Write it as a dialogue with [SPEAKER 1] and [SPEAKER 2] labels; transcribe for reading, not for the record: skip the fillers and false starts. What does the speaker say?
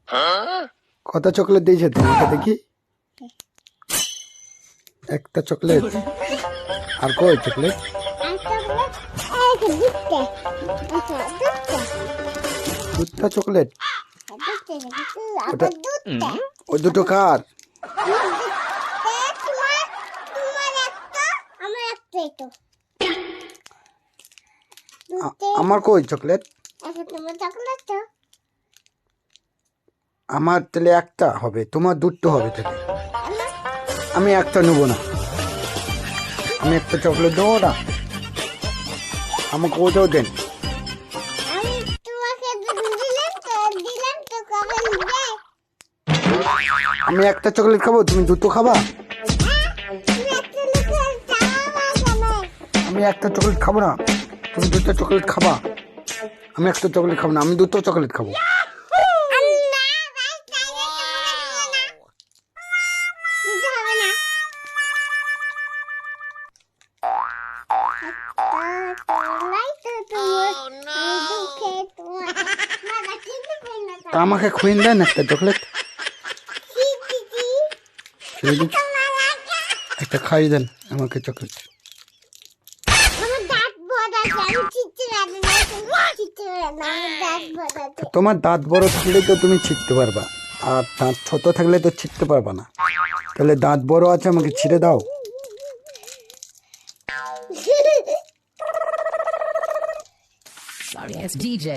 [SPEAKER 1] কত চকলেট দিয়েছে তোমাকে দেখি? একটা চকলেট। আর কই চকলেট? দুটা চকলেট। ওই দুটো কার? আমার কই চকলেট? আমার তাহলে একটা হবে, তোমার দুটো হবে তাহলে। আমি একটা নেবো না, আমি একটা চকলেট দেবো না, আমাকে ওটাও দেন। আমি একটা চকলেট খাবো, তুমি দুটো খাবা? আমি একটা চকলেট খাবো না, তুমি দুটো চকলেট খাবা? আমি একটা চকলেট খাবো না, আমি দুটো চকলেট খাবো। তা আমাকে খুইন দেন একটা চকলেট, একটা খাইয়ে দেন আমাকে চকলেট। তোমার দাঁত বড় থাকলে তো তুমি ছিঁড়তে পারবা, আর দাঁত ছোট থাকলে তো ছিঁড়তে পারবা না। তাহলে দাঁত বড় আছে, আমাকে ছিঁড়ে দাও।
[SPEAKER 2] Sorry, it's DJ.